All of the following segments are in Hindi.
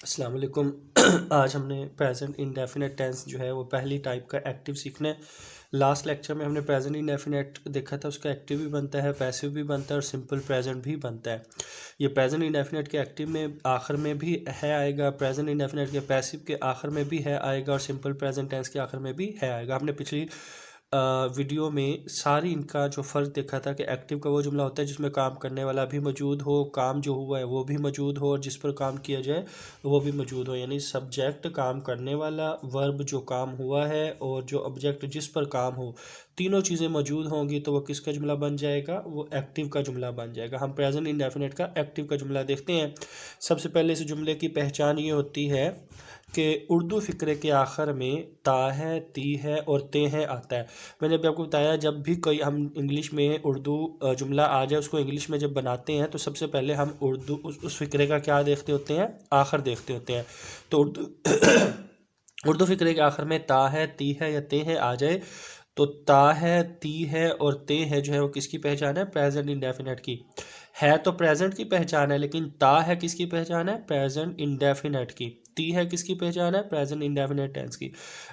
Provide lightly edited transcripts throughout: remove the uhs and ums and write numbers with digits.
अस्सलाम वालेकुम। आज हमने प्रेजेंट इंडेफिनेट टेंस जो है वो पहली टाइप का एक्टिव सीखना है। लास्ट लेक्चर में हमने प्रेजेंट इंडेफिनेट देखा था, उसका एक्टिव भी बनता है, पैसिव भी बनता है और सिंपल प्रेजेंट भी बनता है। ये प्रेजेंट इंडेफिनेट के एक्टिव में आखिर में भी है आएगा, प्रेजेंट इंडेफिनेट के पैसिव के आखिर में भी है आएगा और सिंपल प्रेजेंट टेंस के आखिर में भी है आएगा। हमने पिछली वीडियो में सारी इनका जो फ़र्क देखा था कि एक्टिव का वो जुमला होता है जिसमें काम करने वाला भी मौजूद हो, काम जो हुआ है वो भी मौजूद हो और जिस पर काम किया जाए वो भी मौजूद हो। यानी सब्जेक्ट काम करने वाला, वर्ब जो काम हुआ है और जो ऑब्जेक्ट जिस पर काम हो, तीनों चीज़ें मौजूद होंगी तो वो किसका जुमला बन जाएगा? वो एक्टिव का जुमला बन जाएगा। हम प्रेजेंट इंडेफिनेट का एक्टिव का जुमला देखते हैं। सबसे पहले इस जुमले की पहचान ये होती है कि उर्दू फ़िक्रे के आखिर में ता है, ती है और ते हैं आता है। मैंने अभी आपको बताया, जब भी कोई हम इंग्लिश में उर्दू जुमला आ जाए, उसको इंग्लिश में जब बनाते हैं तो सबसे पहले हम उर्दू उस फ़िक्रे का क्या देखते होते हैं? आखिर देखते होते हैं। तो उर्दू उर्दू फ़िक्रे के आखिर में ता है, ती है या ते हैं आ जाए तो ता है, ती है और ते है जो है वो किसकी पहचान है? प्रेजेंट इंडेफिनेट की है। तो प्रेजेंट की पहचान है, लेकिन ता है किसकी पहचान है? प्रेजेंट इंडेफिनेट की। ती है किसकी पहचान है? प्रेजेंट इंडेफिनेट टेंस की।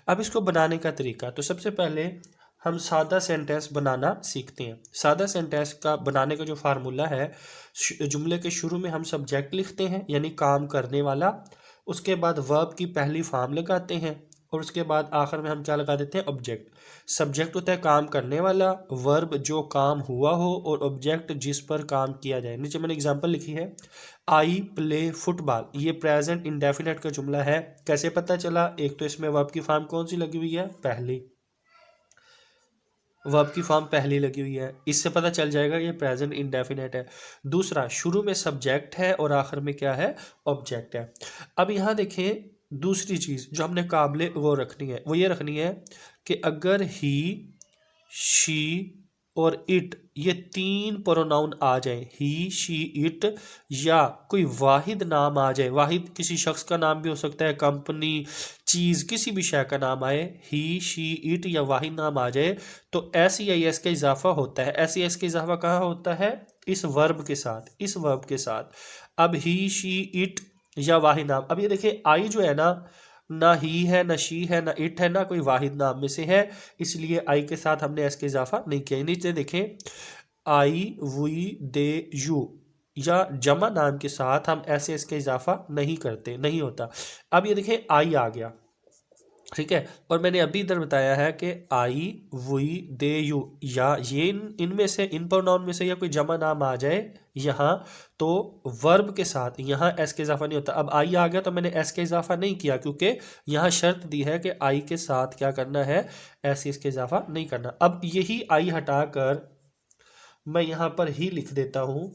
अब इसको बनाने का तरीका, तो सबसे पहले हम सादा सेंटेंस बनाना सीखते हैं। सादा सेंटेंस का बनाने का जो फार्मूला है, जुमले के शुरू में हम सब्जेक्ट लिखते हैं यानी काम करने वाला, उसके बाद वर्ब की पहली फॉर्म लगाते हैं और उसके बाद आखिर में हम क्या लगा देते हैं? ऑब्जेक्ट। सब्जेक्ट होता है काम करने वाला, वर्ब जो काम हुआ हो और ऑब्जेक्ट जिस पर काम किया जाए। नीचे मैंने एग्जांपल लिखी है, आई प्ले फुटबॉल। ये प्रेजेंट इंडेफिनेट का जुमला है। कैसे पता चला? एक तो इसमें वर्ब की फॉर्म कौन सी लगी हुई है? पहली। वर्ब की फॉर्म पहली लगी हुई है, इससे पता चल जाएगा ये प्रेजेंट इंडेफिनेट है। दूसरा, शुरू में सब्जेक्ट है और आखिर में क्या है? ऑब्जेक्ट है। अब यहाँ देखें, दूसरी चीज़ जो हमने काबिले वो रखनी है, वो ये रखनी है कि अगर ही, शी और इट ये तीन प्रोनाउन आ जाए, ही, शी, इट, या कोई वाहिद नाम आ जाए, वाहिद किसी शख्स का नाम भी हो सकता है, कंपनी, चीज़, किसी भी शय का नाम आए, ही, शी, इट या वाहिद नाम आ जाए तो एस या एस का इजाफा होता है। एस या एस का इजाफा कहाँ होता है? इस वर्ब के साथ, इस वर्ब के साथ। अब ही, शी, इट या वाहिद नाम, अब ये देखिए आई जो है ना ही है, ना शी है, ना इट है, ना कोई वाहिद नाम में से है, इसलिए आई के साथ हमने एस का इजाफा नहीं किया। नीचे देखें, आई, वी, दे, यू या जमा नाम के साथ हम ऐसे इसका इजाफा नहीं करते, नहीं होता। अब ये देखें, आई आ गया, ठीक है, और मैंने अभी इधर बताया है कि आई, वी, दे, यू, या ये इनमें से, इन प्रोनाउन में से या कोई जमा नाम आ जाए यहाँ तो वर्ब के साथ यहाँ एस का इजाफा नहीं होता। अब आई आ गया तो मैंने एस का इजाफा नहीं किया क्योंकि यहाँ शर्त दी है कि आई के साथ क्या करना है? एस इसका इजाफा नहीं करना। अब यही आई हटाकर मैं यहाँ पर ही लिख देता हूँ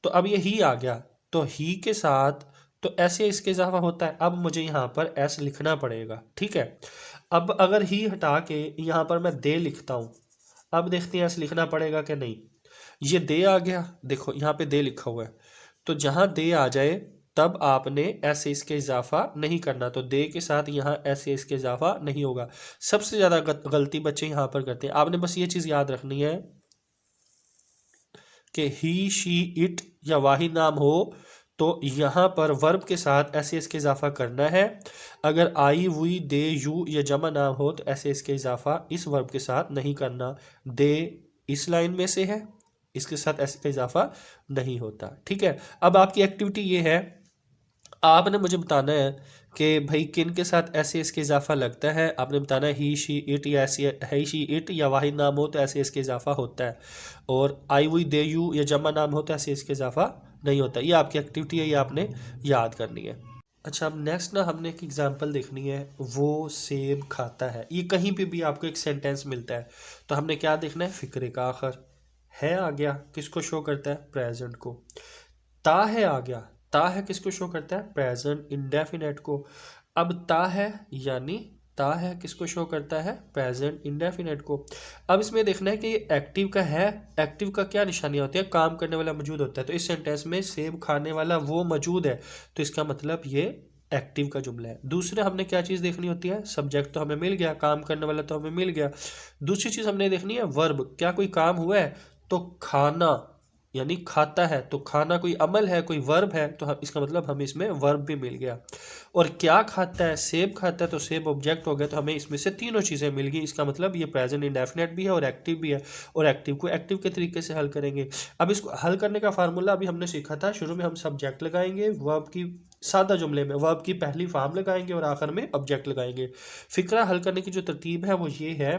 तो अब ये ही आ गया, तो ही के साथ तो ऐसे इसके इजाफा होता है। अब मुझे यहाँ पर एस लिखना पड़ेगा, ठीक है। अब अगर ही हटा के यहाँ पर मैं दे लिखता हूँ, अब देखते हैं एस लिखना पड़ेगा कि नहीं। ये दे आ गया, देखो यहाँ पे दे लिखा हुआ है, तो जहाँ दे आ जाए तब आपने ऐसे इसके इजाफा नहीं करना, तो दे के साथ यहाँ ऐसे इसके इजाफा नहीं होगा। सबसे ज़्यादा गलती बच्चे यहाँ पर करते हैं। आपने बस ये चीज़ याद रखनी है कि ही, शी, इट या वाहिद नाम हो तो यहाँ पर वर्ब के साथ ऐसे इसके इजाफा करना है। अगर आई, वी, दे, यू या जमा नाम हो तो ऐसे इसके इजाफा इस वर्ब के साथ नहीं करना। दे इस लाइन में से है, इसके साथ ऐसे का इजाफा नहीं होता, ठीक है। अब आपकी एक्टिविटी ये है, आपने मुझे बताना है कि भाई किन के साथ ऐसे इसके इजाफा लगता है। आपने बताना है ही, शी, इट या ऐसे है, शी, इट या वाहिद नाम हो तो ऐसे इसके इजाफा होता है, और आई, वी, दे, यू या जमा नाम हो तो ऐसे इसके इजाफा नहीं होता। ये आपकी एक्टिविटी है, ये आपने याद करनी है। अच्छा, अब नेक्स्ट ना हमने एक एग्जांपल देखनी है, वो सेब खाता है। ये कहीं पे भी आपको एक सेंटेंस मिलता है तो हमने क्या देखना है? फिक्रे का आखिर है आ गया, किसको शो करता है? प्रेजेंट को। ता है आ गया, ता है किसको शो करता है? प्रेजेंट इंडेफिनेट को। अब ता है यानी ता है किसको शो करता है? प्रेजेंट इंडेफिनेट को। अब इसमें देखना है कि ये एक्टिव का है, एक्टिव का क्या निशानियां होती है? काम करने वाला मौजूद होता है, तो इस सेंटेंस में सेब खाने वाला वो मौजूद है, तो इसका मतलब ये एक्टिव का जुमला है। दूसरे हमने क्या चीज़ देखनी होती है? सब्जेक्ट तो हमें मिल गया, काम करने वाला तो हमें मिल गया। दूसरी चीज़ हमने देखनी है वर्ब, क्या कोई काम हुआ है? तो खाना, यानी खाता है, तो खाना कोई अमल है, कोई वर्ब है, तो हम इसका मतलब हमें इसमें वर्ब भी मिल गया। और क्या खाता है, सेब खाता है, तो सेब ऑब्जेक्ट हो गया, तो हमें इसमें से तीनों चीज़ें मिल गई। इसका मतलब ये प्रेजेंट इंडेफिनेट भी है और एक्टिव भी है, और एक्टिव को एक्टिव के तरीके से हल करेंगे। अब इसको हल करने का फार्मूला अभी हमने सीखा था। शुरू में हम सब्जेक्ट लगाएंगे, वर्ब की सादा जुमले में वर्ब की पहली फॉर्म लगाएंगे और आखिर में ऑब्जेक्ट लगाएंगे। फिक्रा हल करने की जो तरतीब है वो ये है,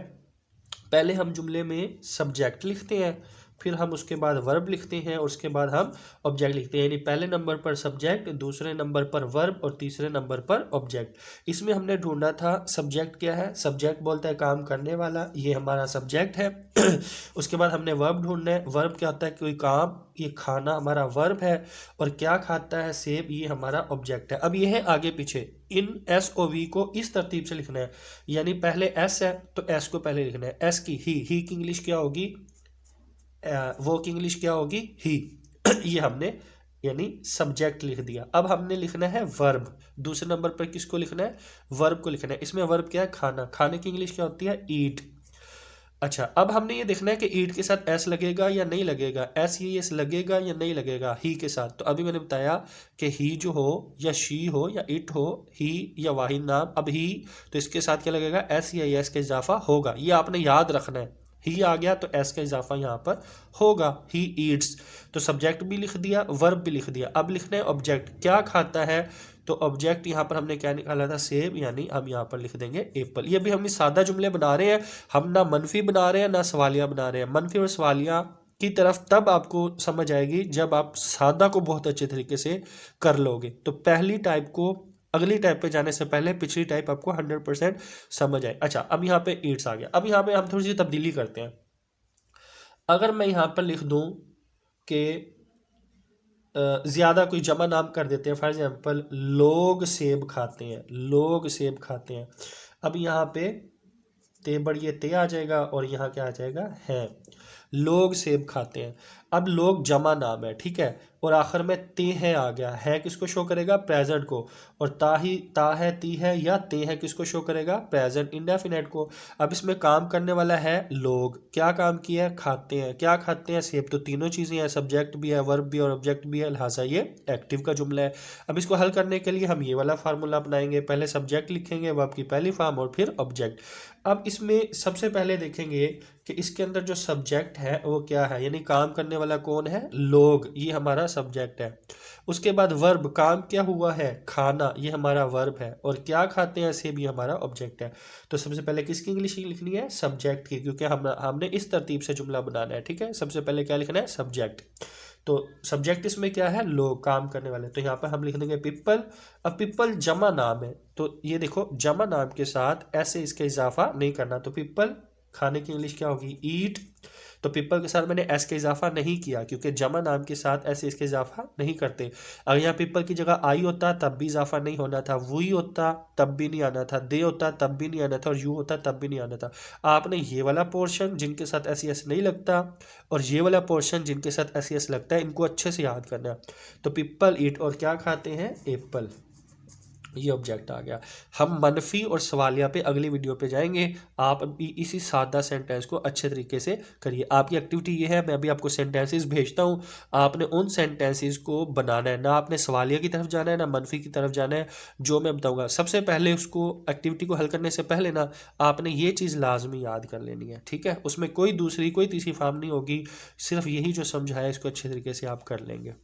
पहले हम जुमले में सब्जेक्ट लिखते हैं, फिर हम उसके बाद वर्ब लिखते हैं और उसके बाद हम ऑब्जेक्ट लिखते हैं। यानी पहले नंबर पर सब्जेक्ट, दूसरे नंबर पर वर्ब और तीसरे नंबर पर ऑब्जेक्ट। इसमें हमने ढूंढा था सब्जेक्ट क्या है, सब्जेक्ट बोलता है काम करने वाला, ये हमारा सब्जेक्ट है। उसके बाद हमने वर्ब ढूंढना है, वर्ब क्या होता है, कोई काम, ये खाना हमारा वर्ब है, और क्या खाता है, सेब, ये हमारा ऑब्जेक्ट है। अब ये है आगे पीछे, इन एस ओ वी को इस तरतीब से लिखना है, यानी पहले एस है तो एस को पहले लिखना है, एस की ही की इंग्लिश क्या होगी, वो की इंग्लिश क्या होगी, ही। ये हमने यानी सब्जेक्ट लिख दिया। अब हमने लिखना है वर्ब, दूसरे नंबर पर किसको लिखना है, वर्ब को लिखना है। इसमें वर्ब क्या है, खाना, खाने की इंग्लिश क्या होती है, ईट। अच्छा, अब हमने ये देखना है कि ईट के साथ एस लगेगा या नहीं लगेगा, एस ये एस लगेगा या नहीं लगेगा ही के साथ। तो अभी मैंने बताया कि ही जो हो या शी हो या इट हो, ही या वाहिद नाम, अब ही तो इसके साथ क्या लगेगा, एस या एस का इजाफा होगा, ये आपने याद रखना है। ही आ गया तो एस का इजाफा यहाँ पर होगा, ही ईट्स। तो सब्जेक्ट भी लिख दिया, वर्ब भी लिख दिया। अब लिखना है ऑब्जेक्ट, क्या खाता है, तो ऑब्जेक्ट यहाँ पर हमने क्या निकाला था, सेब, यानी हम यहाँ पर लिख देंगे एप्पल। ये भी हम सादा जुमले बना रहे हैं, हम ना मनफी बना रहे हैं ना सवालिया बना रहे हैं। मनफी और सवालिया की तरफ तब आपको समझ आएगी जब आप सादा को बहुत अच्छे तरीके से कर लोगे। तो पहली टाइप को अगली टाइप पे जाने से पहले पिछली टाइप आपको 100% समझ आए। अच्छा, अब यहाँ पे ईट्स आ गया। अब यहाँ पे हम थोड़ी सी तब्दीली करते हैं। अगर मैं यहाँ पर लिख दूँ कि ज़्यादा कोई जमा नाम कर देते हैं, फॉर एग्जांपल लोग सेब खाते हैं, लोग सेब खाते हैं। अब यहाँ पे ते बड़ी ते आ जाएगा और यहाँ क्या आ जाएगा, है। लोग सेब खाते हैं। अब लोग जमा नाम है, ठीक है, और आखिर में ते है आ गया, है किसको शो करेगा, प्रेजेंट को, और ता है, ती है या ते है किसको शो करेगा, प्रेजेंट इंडेफिनेट को। अब इसमें काम करने वाला है लोग, क्या काम किया है, खाते हैं, क्या खाते हैं, सेब। तो तीनों चीज़ें हैं, सब्जेक्ट भी है, वर्ब भी और ऑब्जेक्ट भी है, लिहाजा ये एक्टिव का जुमला है। अब इसको हल करने के लिए हम ये वाला फार्मूला अपनाएंगे, पहले सब्जेक्ट लिखेंगे, वर्ब की पहली फॉर्म और फिर ऑब्जेक्ट। अब इसमें सबसे पहले देखेंगे कि इसके अंदर जो सब्जेक्ट है वो क्या है, यानी काम करने वाला कौन है, लोग, ये हमारा सब्जेक्ट है। उसके बाद वर्ब, काम क्या हुआ है, खाना, ये हमारा वर्ब है, और क्या खाते हैं, सेब, ये हमारा ऑब्जेक्ट है। तो सबसे पहले किसकी इंग्लिश लिखनी है, सब्जेक्ट की, क्योंकि हमने इस तरतीब से जुमला बनाना है, ठीक है। सबसे पहले क्या लिखना है, सब्जेक्ट। तो सब्जेक्ट इसमें क्या है, लोग, काम करने वाले, तो यहाँ पर हम लिख देंगे पीपल। अब पीपल जमा नाम है, तो ये देखो जमा नाम के साथ ऐसे इसका इजाफा नहीं करना, तो पीपल खाने की इंग्लिश क्या होगी, ईट। तो पीपल के साथ मैंने एस का इजाफा नहीं किया क्योंकि जमा नाम के साथ ऐसे इसका इजाफा नहीं करते। अगर यहाँ पीपल की जगह आई होता तब भी इजाफा नहीं होना था, वही होता तब भी नहीं आना था, दे होता तब भी नहीं आना था, और यू होता तब भी नहीं आना था। आपने ये वाला पोर्शन जिनके साथ एस एस नहीं लगता और ये वाला पोर्शन जिनके साथ एस एस लगता है, इनको अच्छे से याद करना है। तो पीपल ईट, और क्या खाते हैं, एप्पल, ये ऑब्जेक्ट आ गया। हम मनफी और सवालिया पे अगली वीडियो पे जाएंगे। आप अभी इसी सादा सेंटेंस को अच्छे तरीके से करिए। आपकी एक्टिविटी ये है, मैं अभी आपको सेंटेंसेस भेजता हूँ, आपने उन सेंटेंसेस को बनाना है, ना आपने सवालिया की तरफ जाना है ना मनफी की तरफ जाना है, जो मैं बताऊँगा। सबसे पहले उसको एक्टिविटी को हल करने से पहले ना आपने ये चीज़ लाजमी याद कर लेनी है, ठीक है। उसमें कोई दूसरी कोई तीसरी फॉर्म नहीं होगी, सिर्फ यही जो समझाया इसको अच्छे तरीके से आप कर लेंगे।